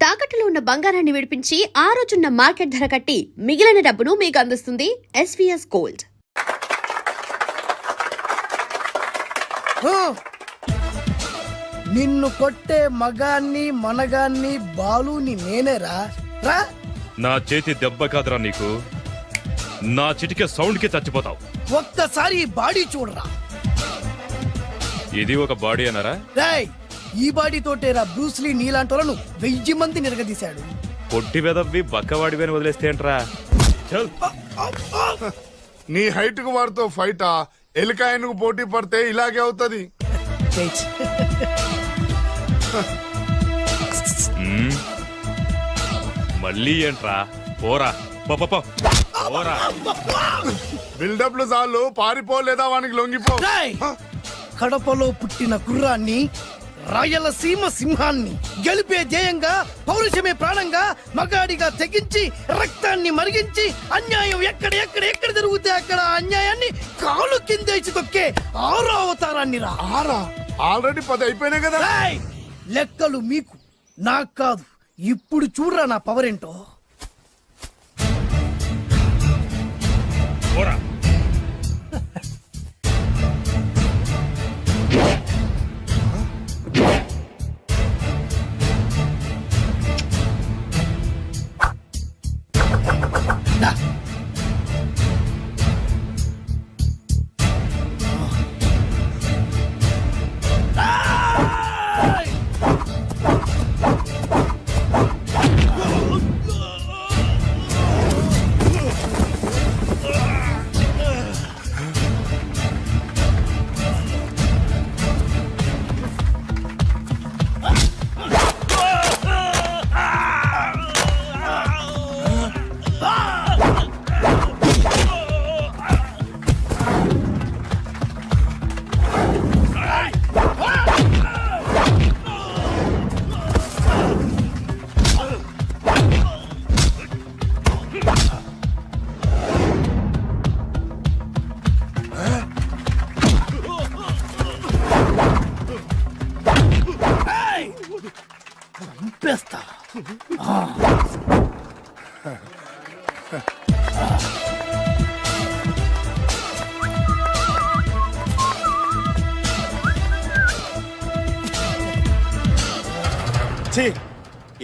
తాకట్టులో ఉన్న బంగారాన్ని విడిపించి ఆ రోజున్న మార్కెట్ ధర కట్టి మిగిలిన డబ్బును మీకు అందిస్తుంది ఎస్వీఎస్ గోల్డ్. నిన్ను కొట్టే మగాన్ని మనగాన్ని బాలుని నేనేరా రా. నా చేతి దెబ్బ కాదురా నీకు, నా చిటికే సౌండ్ కి చచ్చిపోతావు. ఒక్కసారి ఈ బాడీ చూడరా. ఇది ఒక బాడీ అన్నారా? రాయ్, ఈ బాడీ తోటేరా బ్రూస్లీ నీలాంటోలను 1000 మంది నిరగదీశాడు. పొట్టి వెదవ్వి బక్కవాడివి అని వదిలేస్తే ఏంట్రా? చల్. నీ హైట్ కు వాడితో ఫైటా? ఎలికాయనకు పోటీ పడితే ఇలాగే అవుతది. మళ్ళీ ఏంట్రా? పోరా పోరా. బిల్డప్లు చాలు, పారిపోలేదా వానికి లొంగిపో. రాయ్, కడపలో పుట్టిన కుర్రాన్ని, రాయలసీమ సింహాన్ని గెలిపే ధ్యేయంగా, పౌరుషమే ప్రాణంగా, మగాడిగా తెగించి రక్తాన్ని మరిగించి అన్యాయం ఎక్కడ జరుగుతే అక్కడ అన్యాయాన్ని కాలు కిందేసి తొక్కే 6వ అవతారాన్ని రా. ఆల్రెడీ 10 అయిపోయినాయి కదా. రాయ్, లెక్కలు మీకు, నాకు కాదు. ఇప్పుడు చూడరా నా పవర్ ఏంటో. పోరా. చంపేస్తా.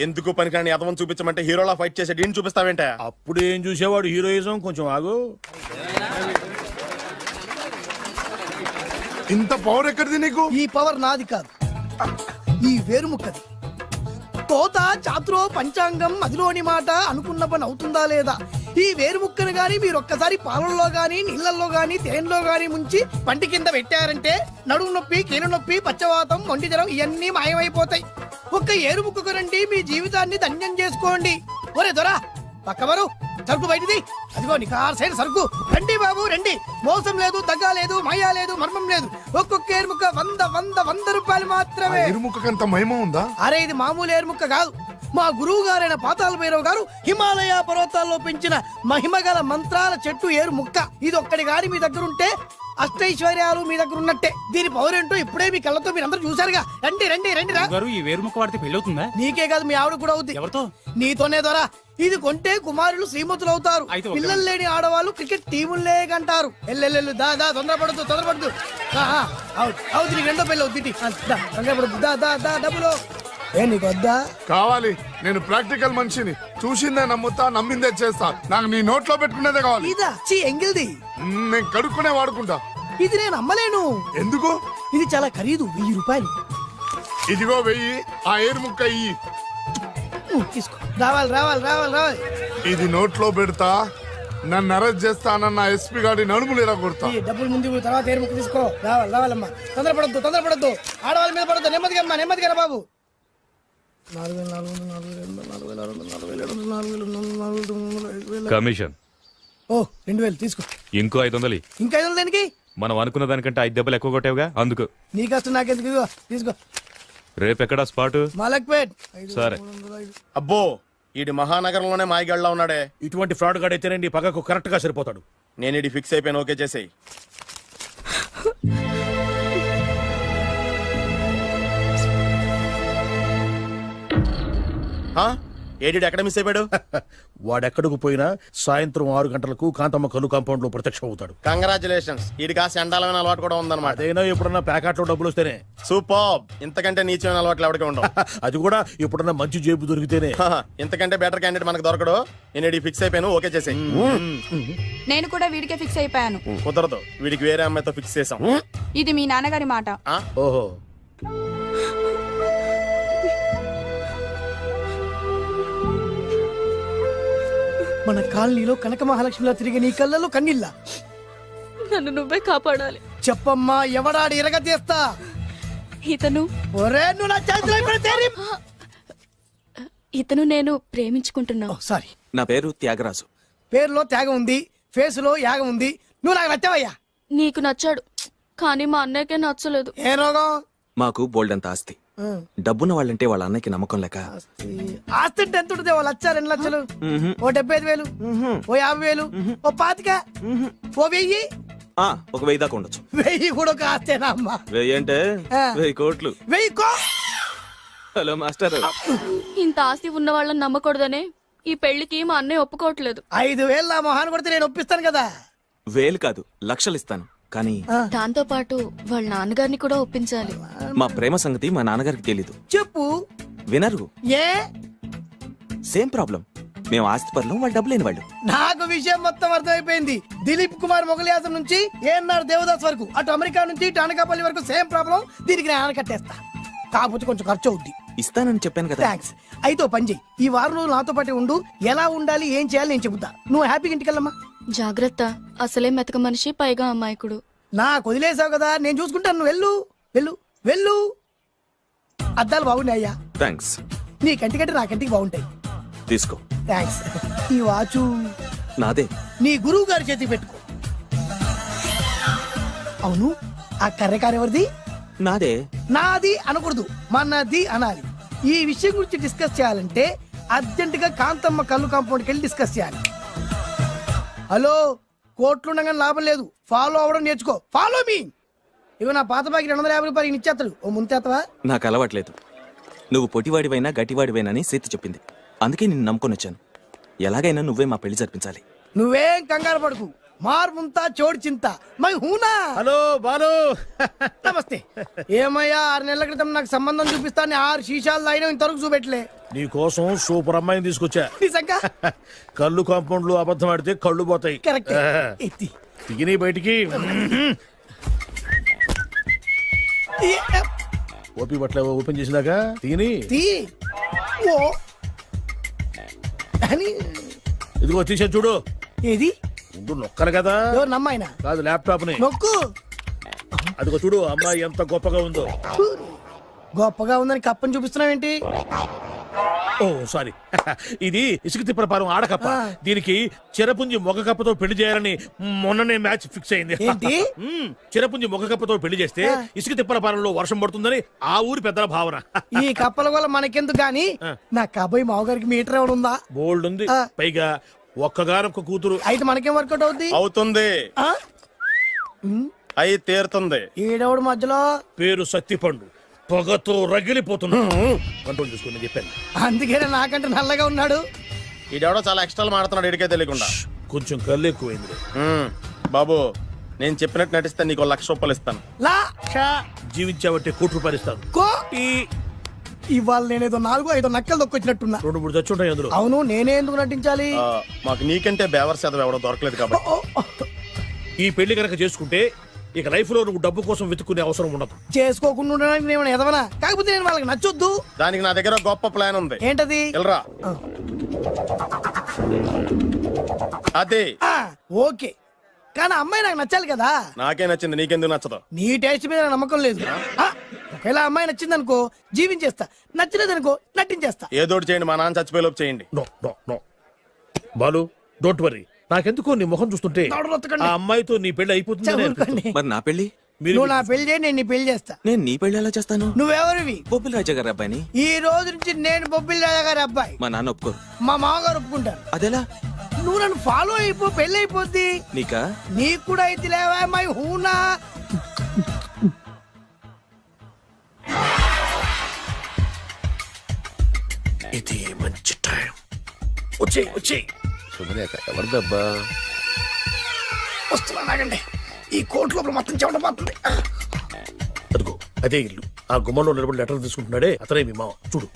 ఎందుకు పనికిరాని అదవం చూపించమంటే హీరోలా ఫైట్ చేసే డీన్ చూపిస్తావేంట? అప్పుడు ఏం చూసేవాడు హీరోయిజం. కొంచెం ఆగు. ఇంత పవర్ ఎక్కడిది నీకు? ఈ పవర్ నాది కాదు, ఈ వేరుముక్కది. తోత చాతురో పంచాంగం మదిలోని మాట అనుకున్న పని అవుతుందా లేదా? ఈ వేరుముక్కను గాని మీరొక్కసారి పాలల్లో గాని నీళ్లలో గాని తేనెలో గాని ముంచి పంటి కింద పెట్టారంటే నడుము నొప్పి, కీలు నొప్పి, పచ్చవాతం, మొండి జ్వరం ఇవన్నీ మాయమైపోతాయి. ఒక్క ఏరుముక్కకు రండి, మీ జీవితాన్ని ధన్యం చేసుకోండి. ఒరే దొరా, పక్కవరు సరుకు బయటిది. అదిగో నికార్సైన సరుకు. రండి బాబు రండి. మోసం లేదు, దగ్గ లేదు, మాయా లేదు, మర్మం లేదు. ఒక్కొక్క ఏరుముక్క 100 రూపాయలు మాత్రమే. ఎరుముకంత మహిమ ఉందా? అరే, ఇది మామూలు ఏరుముక్క కాదు. మా గురువు గారైన పాతాళ భైరవ్ గారు హిమాలయ పర్వతాల్లో పెంచిన మహిమగల మంత్రాల చెట్టు ఏరుముక్క. ఇది ఒక్కడి గాడి మీ దగ్గర ఉంటే అష్టైశ్వర్యాలు మీ దగ్గర ఉన్నట్టే. దీని పవర్ ఏంటో ఇప్పుడే మీ కళ్ళతో మీరందరూ చూసారుగా. రండి రండి రండి రా. ఈ వేరుముక్క వాడితే పెళ్ళవుతుందా? నీకే కాదు, మీ ఆవిడ కూడా అవుతుంది. ఎవరితో? నీతోనే ద్వారా. ఇది కొంటే కుమారులు శ్రీమంతులు అవుతారు. పిల్లలు లేని ఆడవాళ్ళు క్రికెట్ టీములే కంటారు. ఎల్లెల్లు దా దా, తొందరపడద్దు. అవుతుంది, నీకు రెండో పెళ్ళి అవుతుంది. తొందరపడద్దు, దా దా దా. డబ్బులు ఏ నీకు వద్దా? కావాలి. నేను ప్రాక్టికల్ మనిషిని. చూసిందే నమ్ముతా, నమ్మిందే చేస్తా. నాకు నీ నోట్లో పెట్టుకునేదే కావాలి. ఇదా చీ ఎంగిల్ది. నేను కడుక్కునే వాడుకుంటా. ఇది నేను అమ్మలేను. ఎందుకు? ఇది చాలా ఖరీదు, 1000 రూపాయలు. ఇదిగో 1000. ఆ ఏరుముక్క ఇయ్యి. తీసుకో. రావాలి. ఇది నోట్లో పెడతా, నన్ను అరెస్ట్ చేస్తానన్న ఎస్పీ గారి నడుములు ఇలా కొడతా. ఈ డబ్బులు ముందు, తర్వాత ఏరుముక్క తీసుకో. రావాలమ్మా. తొందరపడద్దు. ఆడవాళ్ళ మీద పడద్దు. నెమ్మదిగా బాబు. 4,400, కమిషన్. ఓ 2000 తీసుకో. ఇంకో 500. ఇంకా 500 దేనికి? మనం అనుకున్న దానికంటే 5 దెబ్బలు ఎక్కువ కొట్టావుగా, అందుకు. నీ కష్టం నాకెందుకు? ఇదిగో తీసుకో. రేపెక్కడా స్పాట్? మలక్పేట్. సరే. అబ్బో, ఈడి మహానగరంలోనే మాయగాళ్ళ ఉన్నాడే. ఇటువంటి ఫ్రాడ్ గాడైతేనే నీ పగకు కరెక్ట్ గా సరిపోతాడు. నేను ఇది ఫిక్స్ అయిపోయాను. ఓకే చేసేయి. ఏడి ఎక్కడ మిస్ అయిపోయాడు? వాడెక్కడికి పోయినా సాయంత్రం 6 గంటలకు కాంతమ్మ కలు కాంపౌండ్ లో ప్రత్యక్షం అవుతాడు. కంగ్రాచులేషన్స్. వీడికి ఆ సెండాలమైన అలవాటు కూడా ఉందన్నమాట. అదైనా ఎప్పుడన్నా ప్యాకెట్లో డబ్బులు వస్తేనే. సూపర్. ఇంతకంటే నీచమైన అలవాట్లు ఎవరికి ఉండవు. అది కూడా ఎప్పుడన్నా మంచి జేబు దొరికితేనే. ఇంతకంటే బెటర్ క్యాండిడేట్ మనకు దొరకడు. నేను ఫిక్స్ అయిపోయాను. ఓకే చేసే. నేను కూడా వీడికే ఫిక్స్ అయిపోయాను. కుదరదు. వీడికి వేరే అమ్మాయితో ఫిక్స్ చేసాం. ఇది మీ నాన్నగారి మాట. ఓహో, మన కాలనీలో కనక మహాలక్ష్మిలా తిరిగి నీ కళ్ళలో కన్నీళ్ళ. నన్ను నువ్వే కాపాడాలి. చెప్పమ్మా, ఎవడాడి ఎరగ తీస్తా. ఇతను ఒరే నువ్వు నా చేతిలో ఇప్పుడు తేరి. ఇతను నేను ప్రేమించుకుంటున్నా. ఓ, సారీ. నా పేరు త్యాగరాజు. పేరులో త్యాగం ఉంది, ఫేసులో యాగం ఉంది. నువ్వు నాకు నచ్చావయ్యా. నీకు నచ్చాడు, కానీ మా అన్నయ్యకే నచ్చలేదు. ఏ రోగం? మాకు బోల్డంత ఆస్తి. డబ్బున్న వాళ్ళంటే వాళ్ళ అన్నకి నమ్మకం లేక ఆస్తి అంటే ఎంత ఉంటుంది? ఓ 1,00,000, 2 లక్షలు, ఓ 75,000, ఓ 50,000, ఓ 25,000, ఓ 1000. ఒక 1000 దాకా ఉండొచ్చు. 1000 కూడా ఒక ఆస్తేనా అమ్మా? 1000 అంటే ఆ. 1000 కోట్లు. 1000 హలో మాస్టర్. ఇంత ఆస్తి ఉన్న వాళ్ళని నమ్మకూడదనే ఈ పెళ్లికి మా అన్నయ్య ఒప్పుకోవట్లేదు. 5,000 నా మొహాన్ని కొడితే నేను ఒప్పిస్తాను కదా. 1000 కాదు, లక్షలు ఇస్తాను. కానీ దాంతో పాటు వాళ్ళ నాన్నగారిని కూడా ఒప్పించాలి. మా ప్రేమ సంగతి మా నాన్నగారికి తెలీదు. చెప్పు. వినరు. ఏ? Same problem. మేము ఆస్తి పరులం, వాళ్ళు డబ్బు లేని వాళ్ళు. నాకు విషయం మొత్తం అర్థమైపోయింది. దిలీప్ కుమార్ మొగలియాసం నుంచి ఏఎన్ఆర్ దేవదాస్ వరకు, అటు అమెరికా నుంచి ఇటు అనకాపల్లి వరకు సేమ్ ప్రాబ్లం. దీనికి నేను కట్టేస్తా. కాకపోతే కొంచెం ఖర్చు అవుద్ది. ఇస్తానని చెప్పాను కదా. థ్యాంక్స్. అయితే ఓ పని చెయ్యి, ఈ వారం రోజులు నాతో పాటే ఉండు. ఎలా ఉండాలి, ఏం చేయాలి నేను చెబుతా. నువ్వు హ్యాపీగా ఇంటికెళ్ళమ్మా. జాగ్రత్త, అసలే మెతక మనిషి, పైగా అమాయకుడు. నాకు వదిలేసావు కదా, నేను చూసుకుంటాను. నువ్వు వెళ్ళు వెళ్ళు వెళ్ళు. అద్దాలు బాగున్నాయి అయ్యా. థ్యాంక్స్. నీ కంటికంటే నా కంటికి బాగుంటాయి. తీసుకో. థ్యాంక్స్. ఈ వాచు నాదే. నీ గురువు గారి చేతికి పెట్టుకో. అవును, ఆ కర్రెకారు ఎవరిది? నాదే. నాది అనకూడదు, మనది అనాలి. ఈ విషయం గురించి డిస్కస్ చేయాలంటే అర్జెంట్ గా కాంతమ్మ కళ్ళు కాంపౌండ్కి వెళ్ళి డిస్కస్ చేయాలి. హలో, కోట్లుండగానే లాభం లేదు. ఫాలో అవ్వడం నేర్చుకో. Follow me. ఇవి నా పాత బాకి 250 రూపాయలు ఇచ్చేస్తాడు. ఓ ముంతేత్తవా? నాకు అలవాట్లేదు. నువ్వు పొటివాడివైనా గట్టివాడివైనని సీత చెప్పింది. అందుకే నిన్ను నమ్ముకొని వచ్చాను. ఎలాగైనా నువ్వే మా పెళ్లి జరిపించాలి. నువ్వేం కంగారు పడకు. మార్ ముంతా చోడు చింత మై హూనా. హలో బాలు. నమస్తే. ఏమయ్యా, 6 నెలల క్రితం నాకు సంబంధం చూపిస్తాను 6 శీషాలు అయినా ఇంతవరకు చూపెట్టలే. నీ కోసం సూపర్ అమ్మాయిని తీసుకొచ్చా. నిజంగా? కళ్ళు కాంపౌండ్ లో అబద్ధం ఆడితే కళ్ళు పోతాయి. కరెక్ట్. ఎత్తి. దిగిని బయటికి. ఓపి బట్ల ఓపెన్ చేసినాక తిని. తీ. ఓ అని. ఇదిగో తీసే చూడు. ఏది? ఉండు, నొక్కలు కదా. ఎవరు నమ్మాయినా? కాదు, ల్యాప్టాప్ ని నొక్కు. అదిగో చూడు, అమ్మాయి ఎంత గొప్పగా ఉందో. గొప్పగా ఉందని కప్పని చూపిస్తున్నావేంటి? ఓ సారీ. ఇది ఇసుక తిప్పల పారం ఆడకప్ప. దీనికి చిరపుంజి మొగ కప్పతో పెళ్లి చేయాలని మొన్ననే మ్యాచ్ ఫిక్స్ అయింది. ఏంటి? చిరపుంజి మొగ కప్పతో పెళ్లి చేస్తే ఇసుక తిప్పల పారంలో వర్షం పడుతుందని ఆ ఊరి పెద్దల భావన. ఈ కప్పల వల్ల మనకెందుకు గాని, నా కాబోయే మావగారికి మీటర్ ఎవడు ఉందా? బోల్డ్ ఉంది. ఆ. పైగా ఒక్కగారొక్క కూతురు. అయితే మనకేం వర్కౌట్ అవుద్ది? అవుతుంది. ఆ? అయి తీరుతుంది. ఈడవుడు మధ్యలో. పేరు సత్తిపండు. పొగతో రగిలిపోతున్నా. కంట్రోల్ చూసుకుని చెప్పాను. అందుకేనే నాకంటే నల్లగా ఉన్నాడు. ఈడెవడో చాలా ఎక్స్ట్రాలు మాడుతున్నాడు, ఇడికే తెలియకుండా. కొంచెం కళ్ళు ఎక్కువైంది. బాబు, నేను చెప్పినట్టు నటిస్తే నీకు 1,00,000 రూపాయలు ఇస్తాను. లా జీవించావంటే ₹1,00,000 ఇస్తాను. కో. ఇవాళ నేనేదో 4-5 నక్కలు దొక్కొచ్చినట్టున్నా. 2-3 చచ్చుంటాయి అందులో. అవును, నేనే ఎందుకు నటించాలి? మాకు నీకంటే బేవర్ శాతం ఎవడో దొరకలేదు కాబట్టి. ఈ పెళ్లి కనుక చేసుకుంటే ఇక లైఫ్ లో నువ్వు డబ్బు కోసం వెతుక్కునే అవసరం ఉండదు. చేసుకోకుండా ఉండడానికి నేను ఎదవనా? కాకపోతే నేను వాళ్ళకి నచ్చొద్దు. దానికి నా దగ్గర ఒక గొప్ప ప్లాన్ ఉంది. ఏంటది? వెళ్ళరా. అదే. ఓకే, కానీ అమ్మాయి నాకు నచ్చాలి కదా. నాకే నచ్చింది, నీకెందుకు నచ్చదు? నీ టేస్ట్ మీద నాకు నమ్మకం లేదు. ఒకవేళ అమ్మాయి నచ్చింది అనుకో, జీవించేస్తా. నచ్చలేదు అనుకో, నటించేస్తా. ఏదోటి చేయండి, మా నాన్న చచ్చిపోయేలోపు చేయండి. No no no Balu, don't worry. నాకెందుకో నీ ముఖం చూస్తుంటే ఆ అమ్మాయితో నీ పెళ్లి అయిపోతుంది. మరి నా పెళ్లి? నువ్వు నా పెళ్లి చేయి, నేను నీ పెళ్లి చేస్తా. నేను నీ పెళ్లి ఎలా చేస్తాను? నువ్వెవరివి? బొబ్బిలి రాజా గారి అబ్బాయిని. ఈ రోజు నుంచి నేను బొబ్బిలి రాజా గారి అబ్బాయి. మా నాన్న ఒప్పుకోరు. మా మామగారు ఒప్పుకుంటారు. అదెలా? నువ్వు నన్ను ఫాలో అయిపో, పెళ్లి అయిపోద్ది. నీకా? నీకు కూడా అయితే లేవా మై హూనా. ఇది మంచి టైం. వచ్చేయ్ వచ్చేయ్. శుభలేఖ ఎవరిదబ్బా? వస్తున్నా నాగండి. ఈ కోర్టు లోపల మొత్తం చెమటపోతుంది. అదిగో అదే ఇల్లు. ఆ గుమ్మంలో నిలబడి లెటర్ తీసుకుంటున్నాడే అతనే మీ మామ. చూడు.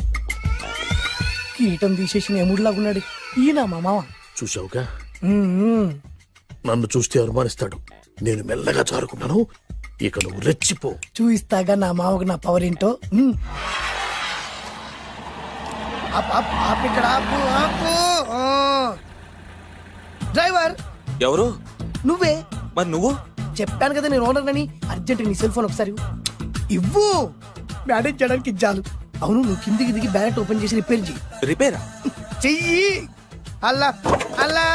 కీటం తీసేసిన ఎముడిలాగున్నాడు. ఈయన మా మామ. చూసావుగా, నన్ను చూస్తే అనుమానిస్తాడు. నేను మెల్లగా చారుకున్నాను. ఇక నువ్వు రెచ్చిపో. చూయిస్తాగా నా మామకు నా పవర్ ఏంటో. ఇక్కడ ఆపు, ఆపు. డ్రైవర్ ఎవరు? నువ్వే. మరి నువ్వు? చెప్పాను కదా నేను ఓనర్ అని. అర్జెంట్ నీ సెల్ ఫోన్ ఒకసారి ఇవ్వు. మేనేజ్ చేయడానికి ఇచ్చాను. అవును, నువ్వు కిందికి దిగి బ్యాలెట్ ఓపెన్ చేసి రిపేర్ చెయ్యి. రిపేరా? చెయ్యి. అల్లా అల్లా.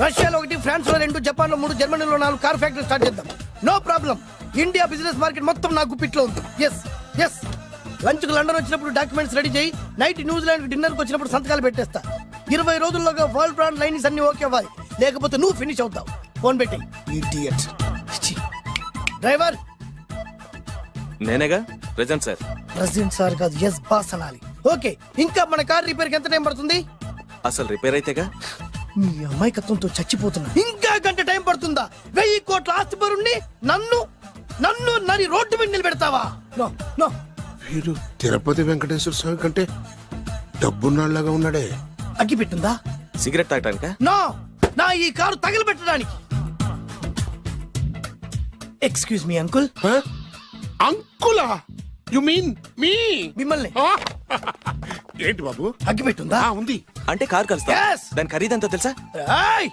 రష్యాలో 1, ఫ్రాన్స్ లో 2, జపాన్ లో 3, జర్మనీలో 4 కార్ ఫ్యాక్టరీ స్టార్ట్ చేద్దాం. No problem. India business market మొత్తం నా గుప్పిట్లో ఉంది. Yes yes. లంచ్ కు లండన్ వచ్చినప్పుడు డాక్యుమెంట్స్ రెడీ చేయి. నైట్ న్యూజిలాండ్ డిన్నర్ కు వచ్చినప్పుడు సంతకాలు పెట్టేస్తా. 20 రోజుల్లోగా వరల్డ్ బ్రాండ్ లైన్స్ అన్ని ఓకే అవ్వాలి. లేకపోతే నువ్వు ఫినిష్ అవుతావు. ఫోన్ పెట్టి. ఇడియట్. డ్రైవర్. నేనేగా ప్రెజెంట్ సార్. ప్రెసిడెంట్ సార్ కాదు, ఎస్ బాస్ అనాలి. ఓకే, ఇంకా మన కార్ రిపేర్ కి ఎంత టైం పడుతుంది? అసలు రిపేర్ అయితేగా. మీ అమాయకత్వంతో చచ్చిపోతున్నా. ఇంకా గంట టైం పడుతుందా? 1000 కోట్ల ఆస్తిపరుణ్ణి నన్ను నన్ను నరి రోడ్డు మీద నిలబెడతావా? No no. వీడు తిరుపతి వెంకటేశ్వర స్వామి కంటే డబ్బున్నాళ్ళగా ఉన్నాడే. అగ్గి పెట్టుందా? సిగరెట్ తాగటానికా? నో, నా ఈ కారు తగలబెట్టడానికి. Excuse me uncle. అంకులా? You mean me? మిమ్మల్ని. ఏంటి బాబు? అగ్గి పెట్టుందా? ఉంది. అంటే కార్ కలుస్తా. Yes. దాని ఖరీదంతా తెలుసా? ఏయ్!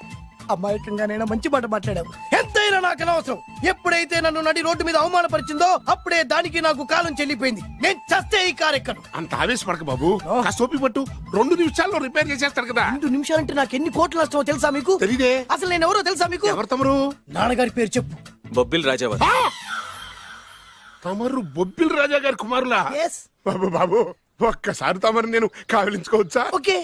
అమాయకంగానైనా మంచి మాట మాట్లాడావు. ఎంతైనా నాకు అనవసరం. ఎప్పుడైతే నన్ను నడి రోడ్డు మీద అవమానపరిచిందో అప్పుడే దానికి నాకు కాలం చెల్లిపోయింది. నేను చస్తే ఈ కారు ఎక్కను. అంత ఆవేశపడక బాబు. కాస్త ఓపిక పట్టు. 2 నిమిషాల్లో రిపేర్ చేసేస్తాడు కదా. 2 నిమిషాలంటే నాకు ఎన్ని కోట్లు నష్టమో తెలుసా మీకు? తెలీదే. అసలు నేను ఎవరో తెలుసా మీకు? ఎవరు తమరు? నాన్నగారి పేరు చెప్పు. బొబ్బిల్ రాజావారు. తమరు బొబ్బిల్ రాజా గారి కుమారులా? Yes. బాబు బాబు, ఒక్కసారి తమరు నేను కావలించుకోవచ్చా? ఓకే.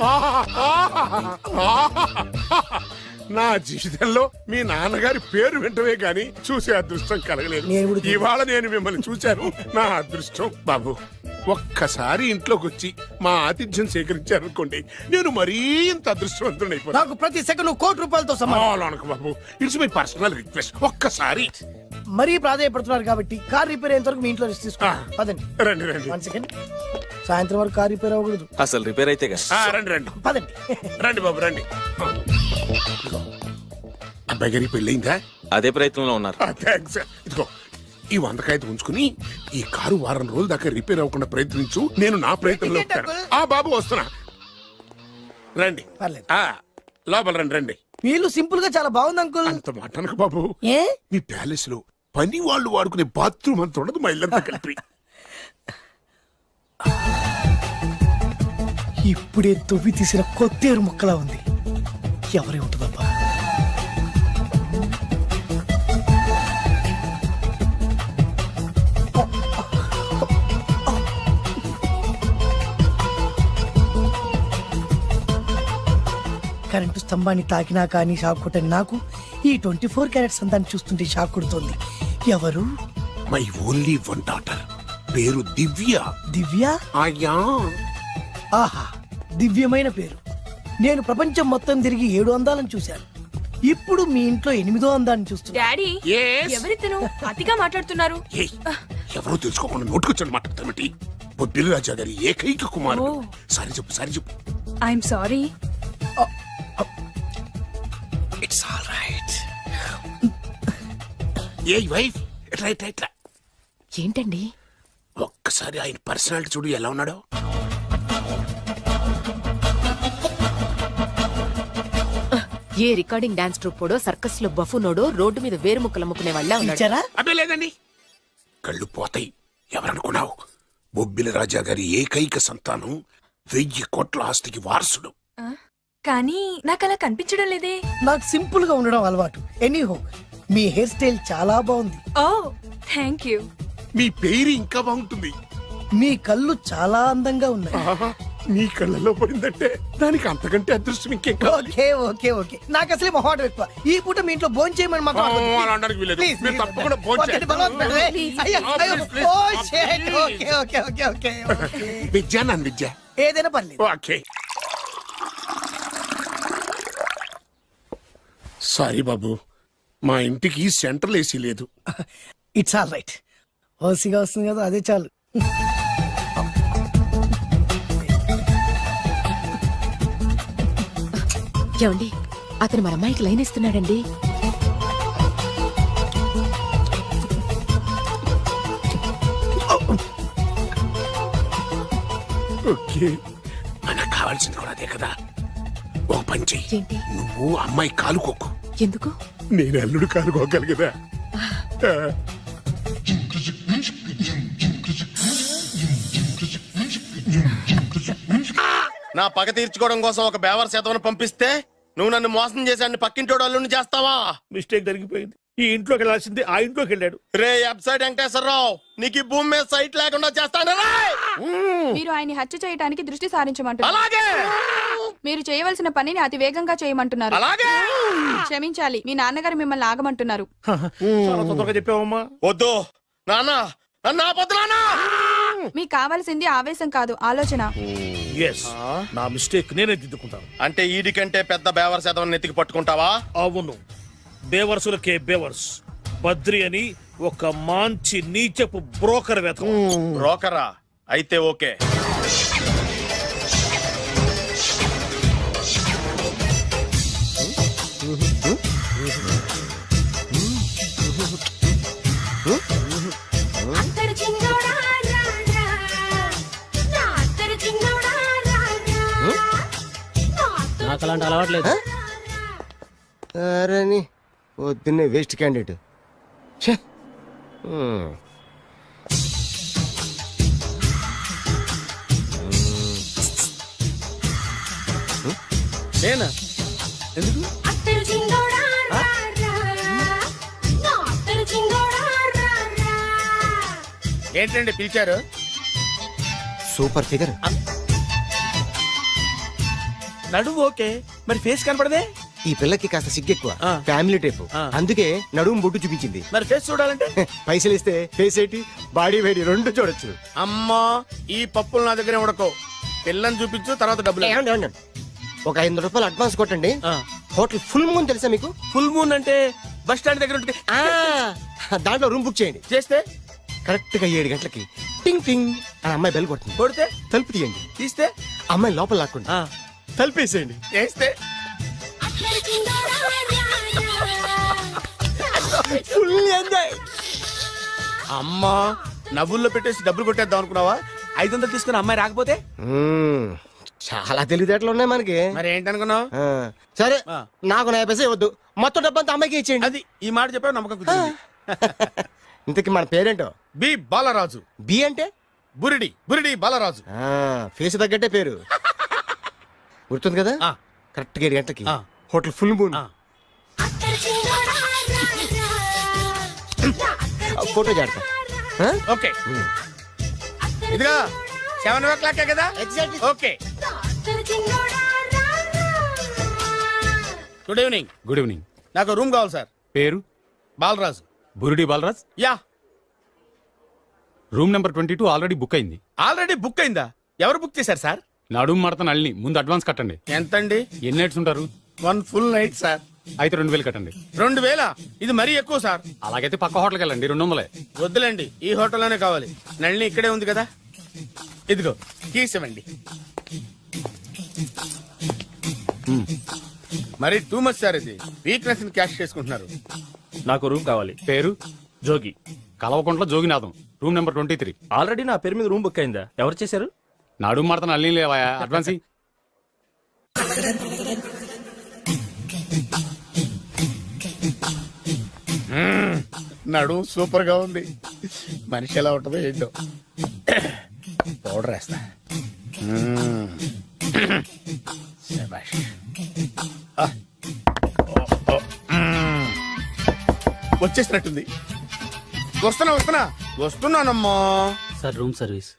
నా జీవితంలో మీ నాన్నగారి పేరు వింటమే గాని చూసే అదృష్టం కలగలేదు. నేను కూడా చూడలేదు. ఇవాళ నేను మిమ్మల్ని చూశాను. నా అదృష్టం. బాబు, ఒక్కసారి ఇంట్లోకి వచ్చి మా ఆతిథ్యం సేకరించారనుకోండి, నేను మరీ ఇంత అదృష్టవంతుడైపోతాను. నాకు ప్రతి సెకండ్ కోటి సమానం. బాబు, ఇట్స్ మై పర్సనల్ రిక్వెస్ట్. ఒక్కసారి. మరీ ప్రాధాయపడుతున్నారు కాబట్టి కార్ రిపేర్ అయ్యేంత వరకు మీ ఇంట్లో రెస్ట్ తీసుకో. పదండి. రండి రండి. 1 సెకండ్. సాయంత్రం వరకు కార్ రిపేర్ అవ్వకూడదు. అసలు రిపేర్ అయితేగా. రండి రండి పదండి. రండి బాబు రండి. అబ్బాయి గారికి పెళ్ళయిందా? అదే ప్రయత్నంలో ఉన్నారు. థ్యాంక్స్. ఇదిగో ఈ 100 కాయలు ఉంచుకుని ఈ కారు వారం రోజుల దాకా రిపేర్ అవ్వకుండా ప్రయత్నించు. నేను నా ప్రయత్నంలో ఉంటాను. బాబు వస్తున్నా. రండి. పర్లేదు. లోపల రండి రండి. మీ ఇల్లు సింపుల్ గా చాలా బాగుంది అంకుల్. అంత మాట అనకు బాబు. ఏ? మీ ప్యాలెస్ లో పని వాళ్ళు వాడుకునే బాత్రూమ్ అంత ఉండదు మా ఇల్లంతా కలిపి. ఇప్పుడే తొవ్వి తీసిన కొత్తేరు ముక్కలా ఉంది. ఎవరే ఉంటుందబ్బా? కరెంటు స్తంభాన్ని తాకినా కానీ షాక్ కొట్టని నాకు ఈ 24 క్యారెట్స్ అందాన్ని చూస్తుంటే షాక్ కొడుతోంది. ఎవరు? My only 1 daughter. పేరు దివ్య. దివ్య? అయ్యా. ఆహా, దివ్యమైన పేరు. నేను ప్రపంచం మొత్తం తిరిగి 7 అందాలను చూశాను. ఇప్పుడు మీ ఇంట్లో 8వ అందాన్ని చూస్తున్నా. Daddy Yes. ఎవరితను అతిగా మాట్లాడుతున్నారు? ఏయ్, ఎవరో తెలుసుకోకుండా నోటుకొచ్చాడు మాట్లాడతామటి. బొబ్బిలి రాజా గారి ఏకైక కుమారుడు. సారీ చెప్పు, సారీ చెప్పు. I'm sorry. It's all right. A wife, ఇట్లా ఇట్లా ఇట్లా. ఏంటండి? ఒక్కసారి ఆయన పర్సనాలిటీ చూడు ఎలా ఉన్నాడో. ఏ రికార్డింగ్ డాన్స్ ట్రూపోడో సర్కస్ లో బఫునోడో రోడ్డు మీద వేరు ముక్కలు అమ్ముకునే వాళ్ళ ఉన్నాడు. ఇచ్చారా? అబ్బే లేదండి. కళ్ళు పోతాయి. ఎవరనుకున్నావు? బొబ్బిలి రాజా గారి ఏకైక సంతానం, 1000 కోట్ల ఆస్తికి వారసుడు. కానీ నాకు అలా కనిపించడం లేదే. నాకు సింపుల్ గా ఉండడం అలవాటు. ఎనీహో, మీ హెయిర్ స్టైల్ చాలా బాగుంది. ఓ థ్యాంక్ యూ. మీ పేరు ఇంకా బాగుంటుంది. మీ కళ్ళు చాలా అందంగా ఉన్నాయి. నీ కళ్ళలో పడిందంటే దానికి అంతకంటే అదృష్టం ఇంకేం కావాలి? ఓకే ఓకే ఓకే నాకు అసలే మొహాటం ఎక్కువ ఈ పూట మీ ఇంట్లో భోజనం చేయమని మాకు అలా అనడానికి వీల్లేదు. మీరు తప్పకుండా భోంచేయాలి. విద్య నన్ను విద్య. ఏదైనా పర్లేదు. ఓకే. సారీ బాబు, మా ఇంటికి సెంట్రల్ ఏసీ లేదు. It's all right. ఓసిగా వస్తుంది కదా అదే చాలు. ఏమండి అతను మన అమ్మాయికి లైన్ ఇస్తున్నాడండి. ఓకే, మనకు కావాల్సింది కూడా అదే కదా. ఓ పని చెయ్యి, ఏంటి? నువ్వు అమ్మాయి కాలుకోకు, ఎందుకు? నేను అల్లుడు కాలుకోగలి కదా. నా పగ తీర్చుకోవడం కోసం ఒక బేవర్ శాతం పంపిస్తే నువ్వు నన్ను మోసం చేశాన్ని పక్కింటోడు అల్లుని చేస్తావా? మిస్టేక్ జరిగిపోయింది. ఈ ఇంట్లోకి వెళ్ళాల్సింది ఆ ఇంట్లోకి వెళ్ళాడు. రే వెబ్సైట్ వెంకటేశ్వరరావు, నీకు ఈ భూమి మీద సైట్ లేకుండా చేస్తాను రే. మీరు ఆయన్ని హత్య చేయడానికి దృష్టి సారించమంటున్నారు. అలాగే మీరు చేయవలసిన పనిని అతి వేగంగా చేయమంటున్నారు. అలాగే. క్షమించాలి, మీ నాన్నగారు మిమ్మల్ని ఆగమంటున్నారు. చాలా తొందరగా చెప్పావమ్మా. వద్దు నాన్న, నన్ను ఆపొద్దు నాన్న. మీకు కావాల్సింది ఆవేశం కాదు, ఆలోచన. ఎస్, నా మిస్టేక్ నేనే దిద్దుకుంటాను. అంటే ఈడి కంటే పెద్ద బేవర్ శాతం నెత్తికి పట్టుకుంటావా? అవును, బేవర్సులకే బేవర్స్. బద్రి అని ఒక మంచి నీచపు బ్రోకర్ వెతక. బ్రోకరా? అయితే ఓకే. నాకు అలాంటి అలవాట్లేదు. అరే పొద్దున్నే వేస్ట్ క్యాండిడేట్. నేనా? ఎందుకు? ఏంటండి పిలిచారు? Super figure. నడువు ఓకే, మరి ఫేస్ కనపడదే. ఈ పిల్లకి కాస్త సిగ్గెక్కువ, ఫ్యామిలీ టైప్. అందుకే నడుము బొట్టు చూపించింది. మరి ఫేస్ చూడాలంటే పైసలు ఇస్తే ఫేస్ ఏంటి బాడీ వేడి రెండు చూడొచ్చు. అమ్మా, ఈ పప్పులు నా దగ్గర ఉడకో. పిల్లని చూపించు, తర్వాత డబ్బులు. ఏమండి, ఏమండి, ఒక 500 రూపాయలు అడ్వాన్స్ కొట్టండి. హోటల్ ఫుల్ మూన్ తెలుసా మీకు? ఫుల్ మూన్ అంటే బస్ స్టాండ్ దగ్గర ఉంటుంది. దాంట్లో రూమ్ బుక్ చేయండి. చేస్తే కరెక్ట్ గా 7 గంటలకి టింగ్ టింగ్ అని అమ్మాయి బెల్ కొడుతుంది. కొడితే తలుపు తీయండి. తీస్తే అమ్మాయి లోపల లాక్కుంటా తలుపేసేయండి. చేస్తే ఫుల్ ఎంజాయ్. అమ్మా, నవ్వుల్లో పెట్టేసి డబ్బులు కొట్టేద్దాం అనుకున్నావా? 500 తీసుకుని అమ్మాయి రాకపోతే? చాలా తెలివితేటలు ఉన్నాయి మనకి. మరి ఏంటనుకున్నావు? సరే, నాకు 50 పైసే వద్దు, మొత్తం డబ్బంతా అమ్మాయికి ఇచ్చేయండి. అది ఈ మాట చెప్పావు, నమ్మకం కుదిరింది. ఇంతకి మన పేరేంటో? బి బాలరాజు. బి అంటే బురిడి, బురిడి బాలరాజు. ఫేస్ తగ్గట్టే పేరు. గుర్తుంది కదా? కరెక్ట్ గా 7 గంటలకి హోటల్ ఫుల్ మూన్. ఫోటో చేడతా. ఓకే, ఇదిగా 7:00 కదా? Exactly. Okay. Good evening. Good evening. నాకు రూమ్ కావాలి సార్. పేరు? Balaraju. Burudi Balaraj. Yeah. Room number 22 already book అయింది. ఆల్రెడీ బుక్ అయిందా? ఎవరు బుక్ చేశారు సార్? నడుము మడత నల్ని. ముందు అడ్వాన్స్ కట్టండి. ఎంతండి? ఎన్ని నైట్స్ ఉంటారు? 1 ఫుల్ నైట్ సార్. అయితే 2000 కట్టండి. 2000? ఇది మరీ ఎక్కువ సార్. అలాగైతే పక్క హోటల్కి వెళ్ళండి, 200. వద్దులేండి, ఈ హోటల్లోనే కావాలి. నళిని ఇక్కడే ఉంది కదా. ఇదిగో కీస్ ఇవ్వండి. మరి టూ మచ్ సార్, ఇది వీక్నెస్ ని క్యాష్ చేసుకుంటున్నారు. నాకు రూమ్ కావాలి. పేరు? Jogi. Kalavakuntla Joginatham. Room number 23. Already నా పేరు మీద రూమ్ బుక్ అయిందా? ఎవరు చేశారు? నడుము మడత నల్లి లేవా? అడ్వాన్స్ ఇయ్యి. నడు సూపర్ గా ఉంది. మనిషి ఎలా ఉంటుందో ఏంటో. పౌడర్ వేస్తా. శభాష్. వచ్చేసినట్టుంది. వస్తున్నానమ్మా. Sir room service.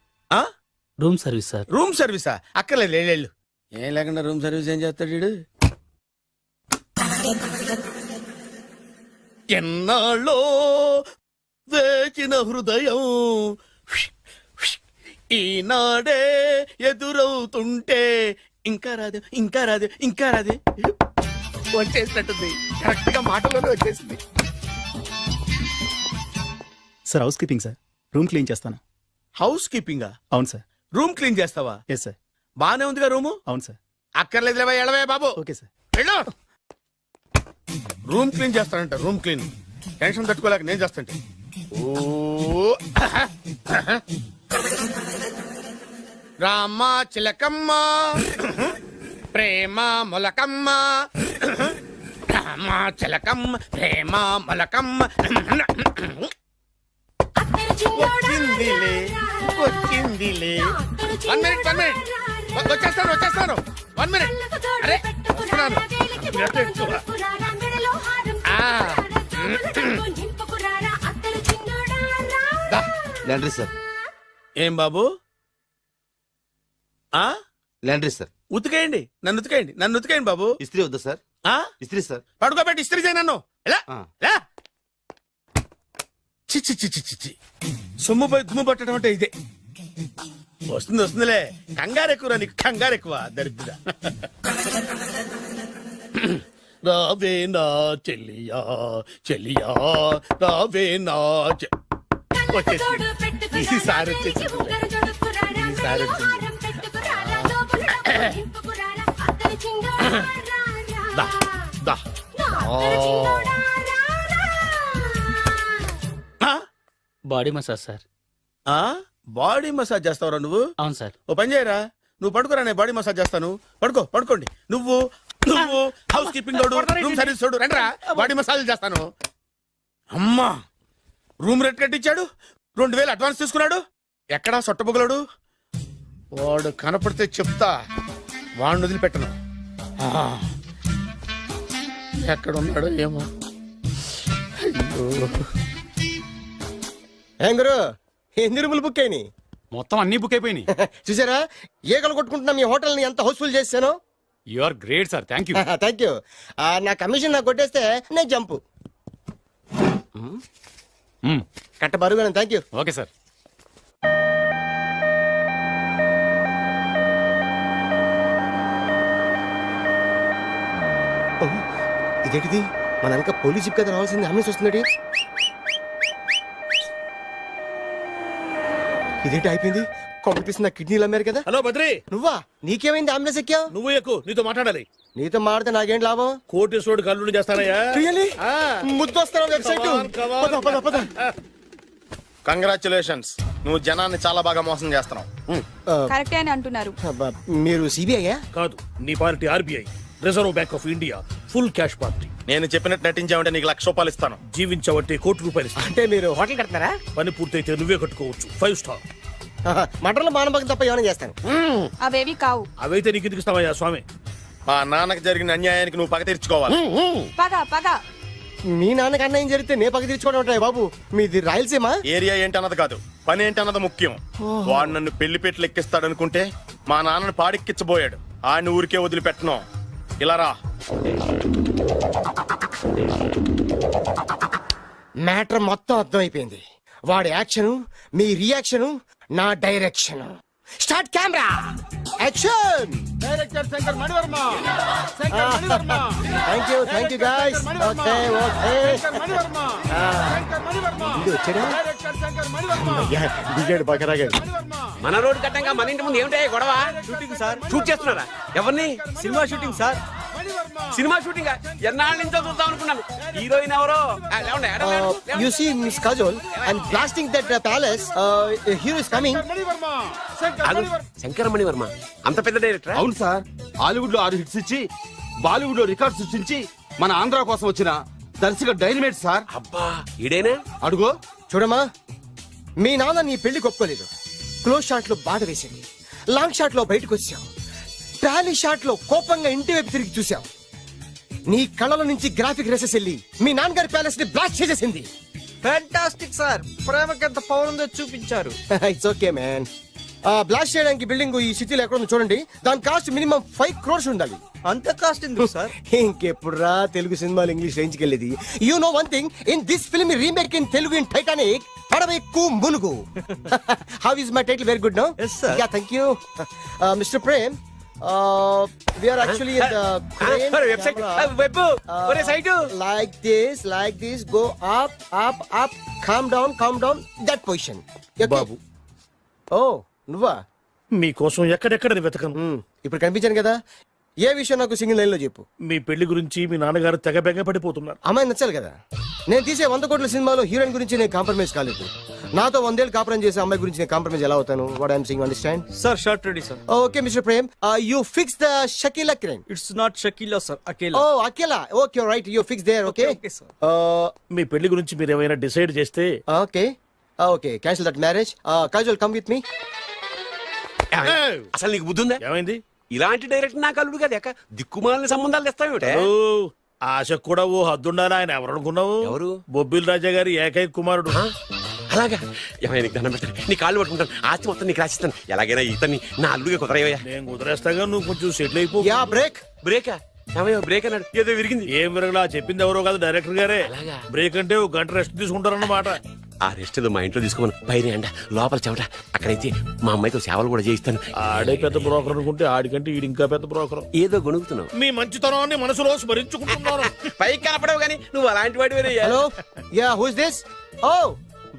Room service sir. Room సర్వీసా? అక్కర్లేదు లేళ్ళు. ఏం లేకుండా రూమ్ సర్వీస్ ఏం చేస్తాడు వీడు? ఎన్నాళ్ళో వేచిన హృదయం ఈనాడే ఎదురవుతుంటే ఇంకా రాదు ఇంకా రాదు ఇంకా రాదు వచ్చేసినట్టుంది. కరెక్ట్ గా మాటలోనే వచ్చేసింది. Sir house keeping sir. Room clean చేస్తాను. హౌస్ కీపింగా? అవును సార్. రూమ్ క్లీన్ చేస్తావా? Yes sir. బానే ఉందిగా రూము? అవును సార్. అక్కర్లేదు ఎడవే బాబు. Okay sir. వెళ్ళు. రూమ్ క్లీన్ చేస్తానంట. రూమ్ క్లీన్ టెన్షన్ తట్టుకోలేక నేను చేస్తాంటే. ఓ రామ చిలకమ్మ ప్రేమ మొలకమ్మ రామ చిలకమ్మ ప్రేమ మొలకమ్మ వచ్చిందిలే వచ్చిందిలే. 1 minute వచ్చేస్తాను 1 minute. అరే వస్తున్నాను. Laundry sir. ఏం బాబు? ఆ లాండ్రీ సార్. ఉతికేయండి నన్ను ఉతికేయండి బాబు. ఇస్త్రీ వద్దా సార్? ఆ ఇస్త్రీ సార్. పడుకోబెట్టి ఇస్త్రీ చేయి నన్ను. ఎలా ఆ. ఎలా చిచ్చి చిచ్చి చిచ్చి సొమ్ము పోయి దుమ్ము పట్టడం అంటే ఇదే. వస్తుందిలే. కంగారు ఎక్కువ నీకు, కంగారు ఎక్కువ దరిద్ర. రావే నా చెల్లియా చెల్లియా రావే నా వచ్చేసి ఈసారి వచ్చేసి ఈసారి వచ్చింది. దా దా body massage sir. Body massage చేస్తావురా నువ్వు? అవును సార్. ఓ పని చేయరా, నువ్వు పడుకోరా, నేను బాడీ మసాజ్ చేస్తాను. పడుకోండి. నువ్వు హౌస్ కీపింగ్ తోడు, రూమ్ సర్వీస్ తోడు, రండిరా బాడీ మసాజ్ చేస్తాను. అమ్మా రూమ్ రేట్ కట్టించాడు, 2000 అడ్వాన్స్ తీసుకున్నాడు. ఎక్కడా సొట్టబుగలాడు? వాడు కనపడితే చెప్తా, వాడిని వదిలిపెట్టను. ఎక్కడ ఉన్నాడో ఏమో. అయ్యో ఏం గురు, ఎన్ని రూములు బుక్ అయినాయి? మొత్తం అన్ని బుక్ అయిపోయినాయి. చూసారా ఈగలు కొట్టుకుంటున్నా మీ హోటల్ ని ఎంత హౌస్ఫుల్ చేశాను. You are great sir. Thank you. Thank you. నా కమిషన్ నాకు కొట్టేస్తే నేను జంపు కట్ట బరువు. Thank you. Okay sir. ఇదేంటిది, మన వెనక పోలీస్ జిప్ కదా రావాల్సింది, అంబులెన్స్ వస్తుంది. ఇదేంటి అయిపోయింది? కాంపిటీషన్ నా కిడ్నీలు అమ్మారు కదా. హలో బద్రి, నువ్వా? నీకేమైంది? అంబులెన్స్ ఎక్కావు? నువ్వు ఎక్కువ, నీతో మాట్లాడాలి. నీతో మాడితే నాకేం లాభం? కోటేశ్వరుడు కల్లుడు చేస్తానయ్యా. ముద్దొస్తారా వెబ్సైట్? కంగ్రాచులేషన్స్, నువ్వు జనాన్ని చాలా బాగా మోసం చేస్తున్నావు. కరెక్టే అని అంటున్నారు. మీరు సిబిఐయా? కాదు, నీ party RBI, reserve bank of India, full cash party. నేను చెప్పినట్టు నటించావంటే నీకు ₹1,00,000 ఇస్తాను. జీవించవంటే ₹1,00,000 ఇస్తాను. అంటే మీరు హోటల్ కడతారా? పని పూర్తయితే నువ్వే కట్టుకోవచ్చు, 5 స్టార్. మటన్లో మానభంగం తప్ప ఏమైనా చేస్తాను. అవేవి కావు. అవైతే నీకు ఎందుకు ఇస్తావయ్యా స్వామి? మా నాన్నకు జరిగిన అన్యాయానికి నువ్వు పగ తీర్చుకోవాలి. పగ మీ నాన్నకి అన్యాయం జరిగితే నే పక్క తీర్చుకోవడం ఉంటాయి బాబు. మీది రాయలసీమ. ఏరియా ఏంటన్నది కాదు, పని ఏంటన్నది ముఖ్యం. వాడు నన్ను పెళ్లిపేటలు ఎక్కిస్తాడనుకుంటే మా నాన్నను పాడెక్కించబోయాడు. ఆడిని ఊరికే వదిలిపెట్టను. ఇలా రా. మ్యాటర్ మొత్తం అర్థమైపోయింది. వాడి యాక్షన్, మీ రియాక్షన్, నా direction. Start camera, action. Director Shankar Mani Varma. Thank you guys. Okay ఇది వచ్చాడా? అయ్యా, దిగాడు బకరాగాడు. మన రోడ్ కట్టంగా మన ఇంటి ముందు ఏమిటాయి గొడవ? Shooting sir. షూట్ చేస్తున్నారా? ఎవరిని? Cinema shooting sir. Cinema shooting ఎన్నాళ్ళ నుంచో చూద్దాం అనుకున్నాను. హీరోయిన్ ఎవరో? You see Miss Kajol, I'm blasting that palace. Hero is coming. Shankar Mani Varma అంత పెద్ద డైరెక్టర్? అవును సార్. హాలీవుడ్ లో 6 హిట్స్ ఇచ్చి బాలీవుడ్ లో రికార్డ్ సృష్టించి మన ఆంధ్ర కోసం వచ్చిన దర్శక డైనమేట్ సార్. అబ్బా ఇడేనా? అడుగో. చూడమ్మా, మీ నాన్న నీ పెళ్లి ఒప్పుకోలేదు. క్లోజ్ షాట్ లో బాధ వేసింది, లాంగ్ షాట్ లో బయటకు వచ్చావు, ట్రాలీ షాట్ లో కోపంగా ఇంటి వైపు తిరిగి చూసావు. నీ కళ్ళలో నుంచి గ్రాఫిక్ రెసెస్ వెళ్ళి మీ నాన్నగారి ప్యాలెస్ ని బ్లాస్ట్ చేసేసింది. ఫ్యాంటాస్టిక్ సార్, ప్రేమకి ఎంత పవర్ ఉందో చూపించారు. It's okay man. బ్లాస్ట్ చేయడానికి బిల్డింగ్ ఈ సిటీలో ఎక్కడ ఉందో చూడండి. దాని కాస్ట్ మినిమం 5 crores ఉండాలి. అంత కాస్ట్ ఎందుకు సార్? ఇంకెప్పుడు రా తెలుగు సినిమాలు ఇంగ్లీష్ రేంజ్ కి వెళ్ళేది. You know one thing, in this film remake in Telugu in Titanic పడవెక్కు మునుగు. How is my title? Very good no. Yes, sir. Yeah thank you mister Prem. We are actually in the crane camera. Like this, go up, calm down, that position. Okay? Babu Oh, నువ్వా? మీకోసం ఎక్కడెక్కడ వెతకను. ఇప్పుడు కనిపించాను కదా. ఏ విషయం నాకు single line లో చెప్పు. మీ పెళ్లి గురించి మీ నాన్నగారు తెగ బెగ పడిపోతున్నారు. అమ్మాయి నచ్చాలి కదా. నేను తీసే 100 కోట్ల సినిమాలో హీరోయిన్ గురించి నేను కాంప్రమైజ్ కాలేదు. నాతో 100 ఏళ్ళు కాపురం చేసే అమ్మాయి గురించి నేను కాంప్రమైజ్ ఎలా అవుతాను? What I'm saying, understand? Sir shot ready sir. Okay mister Prem, you fix the Shakeela crane. It's not Shakeela sir, Akela. Oh Akela. Okay right, you fix there. Okay Okay, sir. మీ పెళ్లి గురించి మీరు ఏమైనా డిసైడ్ చేస్తే okay cancel that marriage. Kajal come with me. అసలు నీకు బుద్ధి ఉందా? ఏమైంది? ఇలాంటి డైరెక్టర్ నాకు అల్లుడు కదా, దిక్కుమాలని సంబంధాలు తెస్తావేమిటే? ఓ, ఆశకు కూడా ఓ హద్దుండాలి. ఆయన ఎవరు అనుకున్నావు? ఎవరు? బొబ్బిల్ రాజా గారి ఏకైక కుమారుడు. అలాగా? ఏమైనా నీకు దండం పెడతాను, నీ కాళ్ళు పట్టుకుంటాను, ఆస్తి మొత్తం నీకు రాసిస్తాను. ఎలాగైనా ఇతన్ని నా అల్లుడిగా కుదరయ్యా. నేను కుదిరేస్తాగా, నువ్వు కొంచెం సెటిల్ అయిపో. Yeah break. బ్రేకా? ఏమయ్యో బ్రేక్ అన్నాడు, ఏదో విరిగింది. ఏం విరగలా? చెప్పింది ఎవరో కాదు, డైరెక్టర్ గారే. అలాగా? బ్రేక్ అంటే ఒక గంట రెస్ట్ తీసుకుంటారన్నమాట. ఆ రెస్ట్ ఏదో మా ఇంట్లో తీసుకోమని. పైన అంట, లోపల చెమట. అక్కడైతే మా అమ్మాయితో సేవలు కూడా చేయిస్తాను. ఆడే పెద్ద బ్రోకర్ అనుకుంటే ఆడికంటే ఈడు ఇంకా పెద్ద బ్రోకర్. ఏదో గొణుగుతున్నావు. మీ మంచితనాన్ని మనసులో స్మరించుకుంటున్నాను. పైకి కనపడవు కానీ నువ్వు అలాంటి వాడి. Hello, yeah who is this? Oh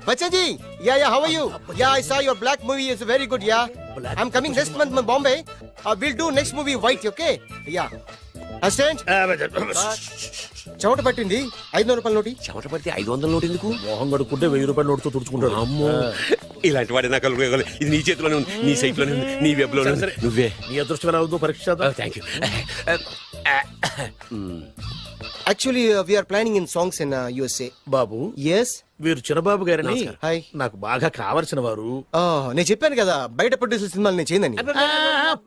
Bachchaji, yeah how are you? Yeah I saw your Black movie is very good. Yeah I am coming next month to Bombay. Will do next movie White. Okay yeah assistant. చెమట పట్టింది, 500 రూపాయల నోటి. చెమట పడితే 500 note ఎందుకు? మొహం కడుక్కుంటే 1000 రూపాయల నోటుతో తుడుచుకుంటాడు. అమ్మో, ఇలాంటి వాడి నాకు అల్లుడు. ఇది నీ చేతిలోనే ఉంది, నీ సైట్ లోనే ఉంది, నీ వెబ్ లోనే ఉంది. నువ్వే. నీ అదృష్టం ఎలా ఉందో పరీక్ష చేద్దాం. Thank you. Actually we are planning in songs in USA. బాబు, ఎస్. వీరు చిన్నబాబు గారిని హాయ్. నాకు బాగా కావలసిన వారు. నేను చెప్పాను కదా బయట ప్రొడ్యూసర్ సినిమాలు నేను చేయనని.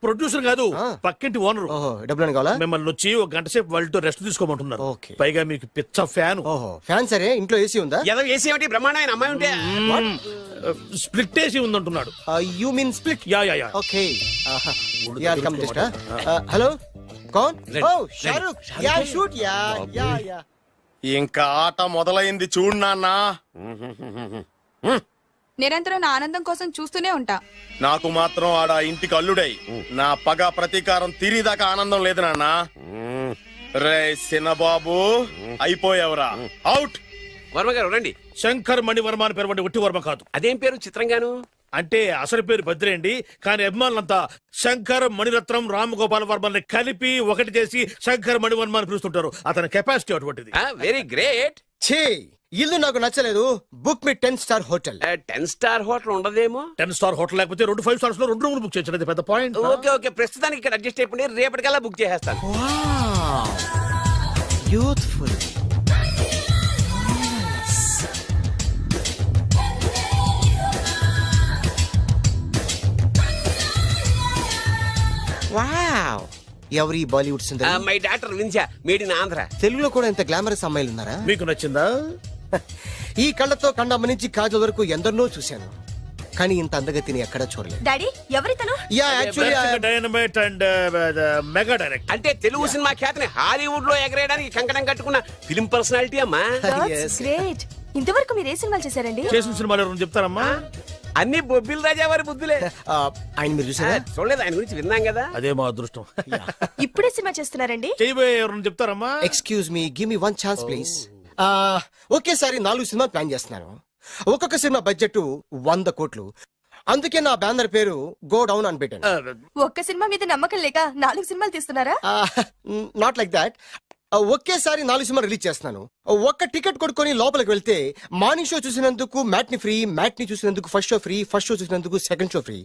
ప్రొడ్యూసర్ కాదు, పక్కింటి ఓనర్. ఓహో, డబ్బులు కావాలా? మిమ్మల్ని వచ్చి ఒక గంట సేపు వాళ్ళతో రెస్ట్ తీసుకోమంటున్నారు. ఓకే. పైగా మీకు పిచ్చ ఫ్యాన్. ఓహో, ఫ్యాన్ సరే. ఇంట్లో ఏసీ ఉందా? ఏదో ఏసీ ఏమిటి, బ్రహ్మాండమైన అమ్మాయి ఉంటే. స్ప్లిట్ ఏసీ ఉందంటున్నాడు. You mean split? Yeah yeah yeah. Okay yeah come just. Hello, కౌన్? Oh Shahrukh. Yeah shoot. Yeah yeah yeah. ఇంకా ఆట మొదలైంది చూడు నాన్న. నిరంతరం నా ఆనందం కోసం చూస్తూనే ఉంటా. నాకు మాత్రం ఆడ ఇంటికి అల్లుడై నా పగ ప్రతీకారం తీరిదాకా ఆనందం లేదు నాన్న. రే చిన్నబాబు, అయిపోయావురా, అవుట్. వర్మ గారు రండి. శంకర్ మణివర్మ అని పేరు, ఒట్టి వర్మ కాదు. అదేం పేరు చిత్రంగాను? అంటే అసలు పేరు భద్రే అండి, కానీ అభిమానులంతా శంకర్ మణిరత్నం రామగోపాల్ వర్మని కలిపి ఒకటి చేసి శంకర్ మణివర్మ అని పిలుస్తుంటారు. అతని కెపాసిటీ అటువంటిది. Very great. ఛీ, ఇల్లు నాకు నచ్చలేదు. బుక్ మీ 10 స్టార్ హోటల్. 10 స్టార్ హోటల్ ఉండదేమో. 10 స్టార్ హోటల్ లేకపోతే 2 5 స్టార్స్ లో 2 రూములు బుక్ చేయొచ్చు. పెద్ద పాయింట్. ఓకే ఓకే, ప్రస్తుతానికి ఇక్కడ అడ్జస్ట్ అయిపోయి రేపటికల్లా బుక్ చేసేస్తాను. యూత్ఫుల్. వావ్, ఎవరి బాలీవుడ్ సుందరి? మై డాక్టర్ విన్సా, మేడ్ ఇన్ ఆంధ్ర. తెలుగులో కూడా ఇంత గ్లామరస్ అమ్మాయిలు ఉన్నారా? మీకు నచ్చిందా? ఈ కళ్ళతో కండమ్మ నుంచి కాజల్ వరకు ఎందరినో చూశాను, కానీ ఇంత అందగతిని ఎక్కడా చూడలేదు. డాడీ ఎవరితను? Yeah actually dynamite and mega direct. అంటే తెలుగు సినిమా ఖ్యాతిని హాలీవుడ్ లో ఎగరేయడానికి కంకణం కట్టుకున్న ఫిల్మ్ పర్సనాలిటీ అమ్మా. గ్రేట్. ఇంతవరకు మీరు ఏ సినిమాలు చేశారండి? చేసిన సినిమాలు ఎవరు చెప్తారమ్మా? అన్ని బొబ్బిల్ రాజా వారి బుద్ధులే. ఆయన మీరు చూసారా? చూడలేదు, ఆయన గురించి విన్నాం కదా. అదే మా అదృష్టం. ఇప్పుడే సినిమా చేస్తున్నారండి? చేయబోయే ఎవరు చెప్తారమ్మా? Excuse me, give me 1 chance please. ఒకేసారి 4 సినిమా ప్లాన్ చేస్తున్నాను. ఒక్కొక్క సినిమా బడ్జెట్ 100 కోట్లు. అందుకే నా బ్యానర్ పేరు గో డౌన్ అని పెట్టాను. ఒక్క సినిమా మీద నమ్మకం లేక 4 సినిమాలు తీస్తున్నారా? Not like that. ఒకేసారి 4 సినిమా రిలీజ్ చేస్తున్నాను. ఒక్క టికెట్ కొనుక్కొని లోపలికి వెళ్తే మార్నింగ్ షో చూసినందుకు మ్యాట్ని ఫ్రీ, మ్యాట్ని చూసినందుకు first show free, first show చూసినందుకు second show free.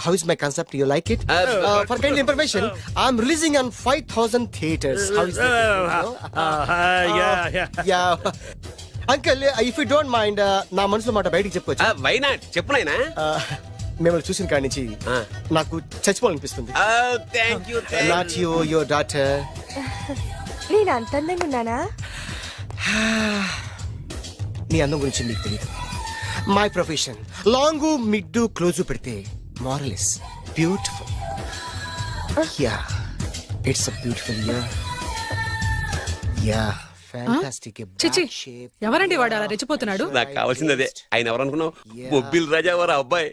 How is my concept? You like it? For kind information, I'm releasing on 5000 theatres. How is yeah uncle, if you don't mind, నా మనసులో మాట బయటికి చెప్పొచ్చు? Why not, చెప్పు నాయనా. మిమ్మల్ని చూసిన కాడి నుంచి నాకు చచ్చిపోవాలనిపిస్తుంది. Thank you. Not you, your daughter. నేను అంత అందంగా ఉన్నానా? నీ అందం గురించి నీకు తెలియదు. My profession long mid close పెడితే moral is beautiful. Yeah, it's a beautiful year. Yeah, fantastic. చిచి ఎవరండి వాడు అలా రెచ్చిపోతున్నాడు? నాకు కావాల్సింది అదే. ఆయన ఎవరు అనుకున్నావు? బొబ్బిల్ రాజా వారు అబ్బాయి.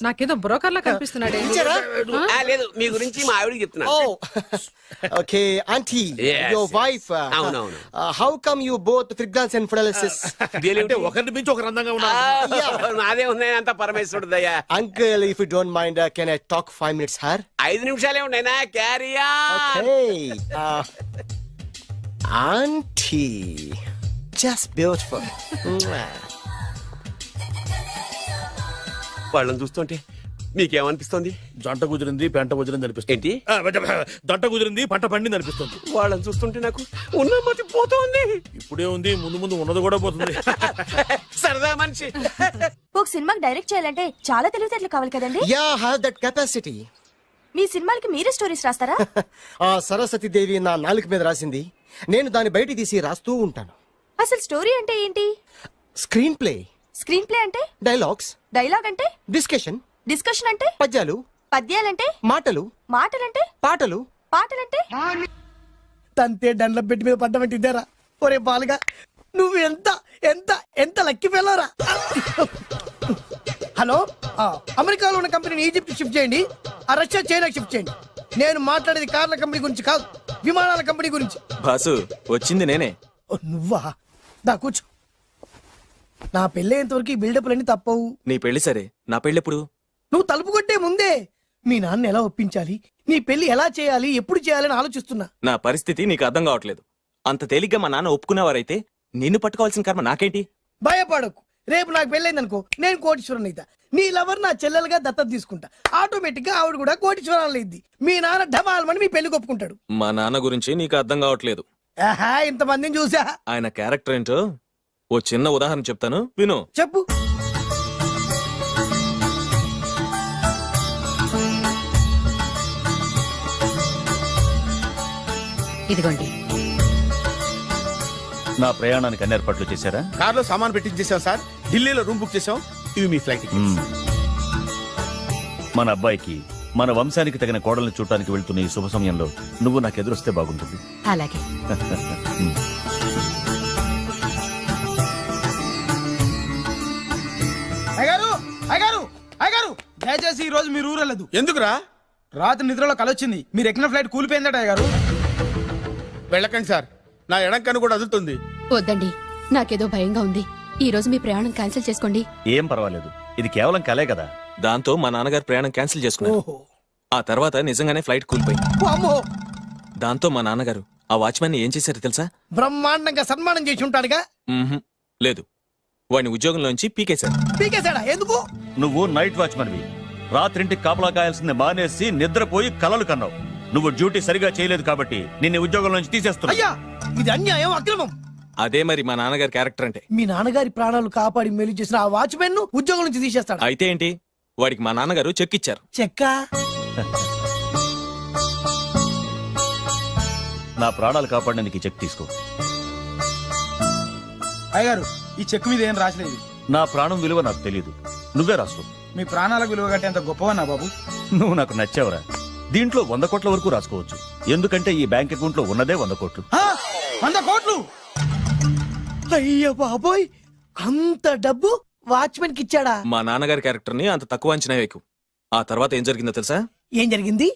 నాకేదో బ్రోకర్ లా కనిపిస్తున్నాడే. లేదు, మీ గురించి మా ఆవిడకి చెప్తున్నా. Oh, okay, auntie, Yes, your yes. wife. అవునవును. How come you both pregnant and paralysis? అంటే ఒకరిని మించి ఒకరు అందంగా ఉన్నారు. నాదే ఉన్నాయి అంత పరమేశ్వరుడు దయ్యా. Uncle, if you don't mind, can I talk 5 minutes, sir? 5 నిమిషాలే ఉన్నాయినా, క్యారియా. Okay. Auntie, just beautiful. వాళ్ళని చూస్తుంటే మీకేమనిపిస్తుంది? జంట కుదిరింది పెంట కుదిరింది అనిపిస్తుంది. ఏంటి? దంట కుదిరింది పంట పండింది అనిపిస్తుంది. వాళ్ళని చూస్తుంటే నాకు ఉన్న మతి పోతుంది. ఇప్పుడే ఉంది, ముందు ముందు ఉన్నది కూడా పోతుంది. సరదా మనిషి. ఒక సినిమాకి డైరెక్ట్ చేయాలంటే చాలా తెలివితేటలు కావాలి కదండి. Yeah, have that capacity. మీ సినిమాలకి మీరే స్టోరీస్ రాస్తారా? ఆ సరస్వతి దేవి నా నాలుక మీద రాసింది. నేను దాన్ని బయట తీసి రాస్తూ ఉంటాను. అసలు స్టోరీ అంటే ఏంటి? స్క్రీన్ ప్లే, స్క్రీన్ ప్లే అంటే? డైలాగ్స్, డైలాగ్ అంటే? డిస్కషన్, డిస్కషన్ అంటే? పద్యాలు, పద్యాలంటే? మాటలు, మాటలంటే? పాటలు. పాటలంటే? తంతే దండ్ల పెట్టి మీద పడ్డమంటే ఇద్దరా? ఒరే బాలుగా, నువ్వు ఎంత ఎంత ఎంత లక్కీ ఫెలోరా. హలో, అమెరికాలో ఉన్న కంపెనీని ఈజిప్ట్ షిఫ్ట్ చేయండి, రష్యా చైనాకి షిఫ్ట్ చేయండి. నేను మాట్లాడేది కార్ల కంపెనీ గురించి కాదు, విమానాల కంపెనీ గురించి. బాసు వచ్చింది నేనే. ఓ, నువ్వా? దా కూర్చో. నా పెళ్ళేంతవరకు ఈ బిల్డప్లన్నీ తప్పవు. నీ పెళ్లి సరే, నా పెళ్ళెప్పుడు? నువ్వు తలుపు కొట్టే ముందే మీ నాన్న ఎలా ఒప్పించాలి, నీ పెళ్లి ఎలా చేయాలి, ఎప్పుడు చేయాలని ఆలోచిస్తున్నా. నా పరిస్థితి నీకు అర్థం కావట్లేదు. అంత తేలిగ్గా మా నాన్న ఒప్పుకునేవారైతే నిన్ను పట్టుకోవాల్సిన కర్మ నాకేంటి? భయపడకు, రేపు నాకు పెళ్ళైందనుకో, నేను కోటీశ్వరుని అయితా. నీ లవర్ నా చెల్లెలుగా దత్తత తీసుకుంటా. ఆటోమేటిక్ గా ఆవిడ కూడా కోటీశ్వరాలు అయింది. మీ నాన్న ఢమాల్మని మీ పెళ్లి ఒప్పుకుంటాడు. మా నాన్న గురించి నీకు అర్థం కావట్లేదు. ఆహా, ఇంతమందిని చూసా. ఆయన క్యారెక్టర్ ఏంటో ఓ చిన్న ఉదాహరణ చెప్తాను, విను. చెప్పు. ఇదిగోండి. నా ప్రయాణానికి అన్ని ఏర్పాట్లు చేశారా? కార్లో సామాన్ పెట్టించేసాం సార్, ఢిల్లీలో రూమ్ బుక్ చేసాం. ఇవి మీ ఫ్లైట్ టికెట్స్. మన అబ్బాయికి మన వంశానికి తగిన కోడల్ని చూడటానికి వెళ్తున్న ఈ శుభ సమయంలో నువ్వు నాకు ఎదురొస్తే బాగుంటుంది. అలాగే. అయ్యగారు, అయ్యగారు, అయ్యగారు, దయచేసి ఈ రోజు మీరు ఊరెళ్ళదు. ఎందుకురా? రాత్రి నిద్రలో కలొచ్చింది. మీరు ఎక్కిన ఫ్లైట్ కూలిపోయిందట అయ్యగారు. వెళ్ళకండి సార్, నా ఎడం కన్ను కూడా అదులుతుంది. వద్దండి, నాకేదో భయంగా ఉంది. ఈ రోజు మీ ప్రయాణం క్యాన్సిల్ చేసుకోండి. ఏం పర్వాలేదు, ఇది కేవలం కలే కదా. దాంతో మా నాన్నగారు ప్రయాణం క్యాన్సిల్ చేసుకున్నారు. ఓహో, ఆ తర్వాత నిజంగానే ఫ్లైట్ కూలిపోయింది. అమ్మో, దాంతో మా నాన్నగారు ఆ వాచ్మెన్ ఏం చేశారో తెలుసా? బ్రహ్మాండంగా సన్మానం చేసి ఉంటాడుగా. మ్మ్హ్. లేదు, వాడిని ఉద్యోగంలోంచి పీకేశారు. పీకేశాడా? ఎందుకు? నువ్వు నైట్ వాచ్మన్వి. రాత్రింటికి కాపలా కాయాల్సింది మానేసి నిద్రపోయి కలలు కన్నావు. నువ్వు డ్యూటీ సరిగా చేయలేదు కాబట్టి నిన్ను ఉద్యోగంలో నుంచి తీసేస్తున్నా. అయ్యా, ఇది అన్యాయం, అక్రమం. అదే మరి మా నాన్నగారి క్యారెక్టర్ అంటే. మీ నాన్నగారి ప్రాణాలు కాపాడి మేలు చేసిన ఆ వాచ్మెన్ ను ఉద్యోగం నుంచి తీసేస్తాడు. అయితే ఏంటి, వాడికి మా నాన్నగారు చెక్ ఇచ్చారు. చెక్క? నా ప్రాణాలు కాపాడడానికి చెక్ తీసుకో. అయ్యగారు, ఈ చెక్ మీద ఏం రాసలేదు. నా ప్రాణం విలువ నాకు తెలియదు, నువ్వే రాసుకో. మీ ప్రాణాలకు విలువ కట్టే అంత గొప్పవన్నా బాబు? నువ్వు నాకు నచ్చావురా. దీంట్లో 100 కోట్ల వరకు రాసుకోవచ్చు, ఎందుకంటే ఈ బ్యాంక్ అకౌంట్ లో ఉన్నదే 100 కోట్లు. 100 కోట్లు? అయ్యో బాబోయ్, అంత డబ్బు వాచ్మెన్ కి ఇచ్చాడా? మా నాన్నగారి క్యారెక్టర్ ని అంత తక్కువ అంచనా వేయకు. ఆ తర్వాత ఏం జరిగిందో తెలుసా? ఏం జరిగింది?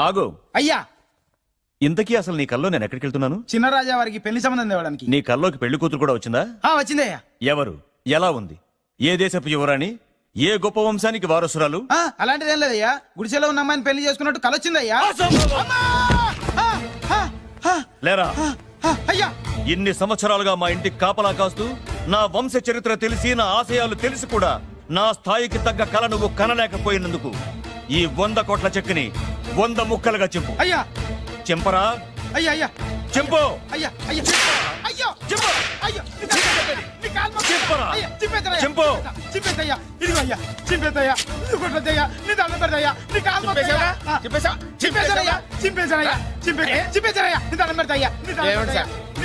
ఆగో అయ్యా, ఇంతకీ అసలు నీ కల్లో నేను ఎక్కడికి వెళ్తున్నాను? చిన్నరాజా వారికి పెళ్లి సంబంధం తేవడానికి. నీ కల్లోకి పెళ్లి కూతురు కూడా వచ్చిందా? వచ్చిందయ్యా. ఎవరు, ఎలా ఉంది, ఏ దేశపు యువరాణి, ఏ గొప్ప వంశానికి వారసురాలు? అలాంటిదేం లేదయ్యా, గుడిసెలో ఉన్న అమ్మాయిని పెళ్లి చేసుకున్నట్టు కలొచ్చిందయ్యా. లేరా? అయ్యా, ఇన్ని సంవత్సరాలుగా మా ఇంటికి కాపలా కాస్తూ నా వంశ చరిత్ర తెలిసి నా ఆశయాలు తెలిసి కూడా నా స్థాయికి తగ్గ కల నువ్వు కనలేకపోయినందుకు ఈ 100 కోట్ల చెక్కుని 100 ముక్కలుగా చెప్పు. అయ్యా, చెంపరా? అయ్యా, అయ్యా, చెంపు. అయ్యా, అయ్యా, అయ్యో, చెప్పు. అయ్యో, చెప్పరా? చెంపు. చింపేదయ్యా, ఇదిగో అయ్యా, చింపేదయ్యా, కొట్టదయ్యా, నీ దండం పెడదయ్యా, నీ కాలు మొక్కుదయ్యా. చింపేశారయ్యా, చింపేశారయ్యా, చింపేశారయ్యా, నీ దండం పెడదయ్యా, నీ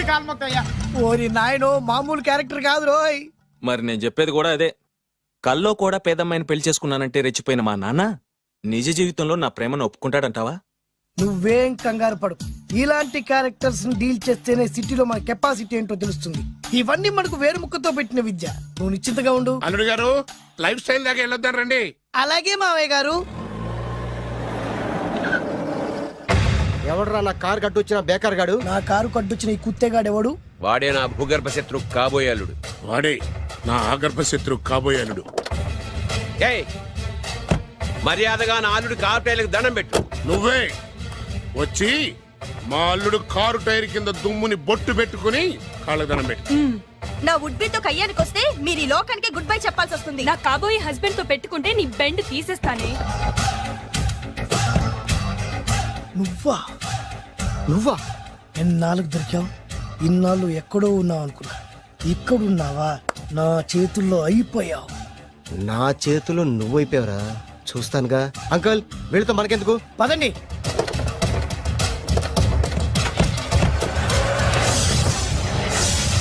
కాలు మొక్కుదయ్యా. ఓరి నాయనో, మామూలు క్యారెక్టర్ కాదు రోయ్. మరి నేను చెప్పేది కూడా అదే. కల్లో కూడా పేదమ్మాయిని పెళ్లి చేసుకున్నానంటే రెచ్చిపోయిన మా నాన్న నిజ జీవితంలో నా ప్రేమను ఒప్పుకుంటాడంటావా? నువ్వేం కంగారు పడు. ఇలాంటి క్యారెక్టర్స్ ని డీల్ చేస్తేనే సిటీలో మన కెపాసిటీ ఏంటో తెలుస్తుంది. ఇవన్నీ మనకు వేరుముక్కతో పెట్టిన విద్య. నువ్వు నిశ్చింతగా ఉండు. అల్లుడు గారు లైఫ్ స్టైల్ దాకా వెళ్ళొద్దాం రండి. అలాగే మావయ్య గారు. ఎవడరా నా కారు కట్టొచ్చిన బేకార్ గాడు? నా కారు కడ్డొచ్చిన ఈ కుత్తేగాడెవడు? వాడే నా భూగర్భ శత్రు కాబోయాలుడు. వాడే నా ఆగర్భ శత్రు కాబోయే అల్లుడు. మర్యాదగా నా అల్లుడు కారు టైర్లకు దండం పెట్టు. నువ్వే వచ్చి మా అల్లుడు కారు టైర్ కింద దుమ్ముని బొట్టు పెట్టుకుని కాళ్ళదనం పెట్టు. నా వుడ్బితో కయ్యానికి వస్తే మీరు ఈ లోకానికి గుడ్ బై చెప్పాల్సి వస్తుంది. నా కాబోయే హస్బెండ్ తో పెట్టుకుంటే నీ బెండ్ తీసేస్తానే. నువ్వా ఎన్నాళ్ళకు దొరికావు? ఇన్నాళ్ళు ఎక్కడో ఉన్నావు అనుకున్నా. ఇక్కడున్నావా? నా చేతుల్లో అయిపోయావు. నా చేతిలో నువ్వైపోయావురా. చూస్తానుగా. అంకుల్ వెళితే మనకెందుకు? పదండి.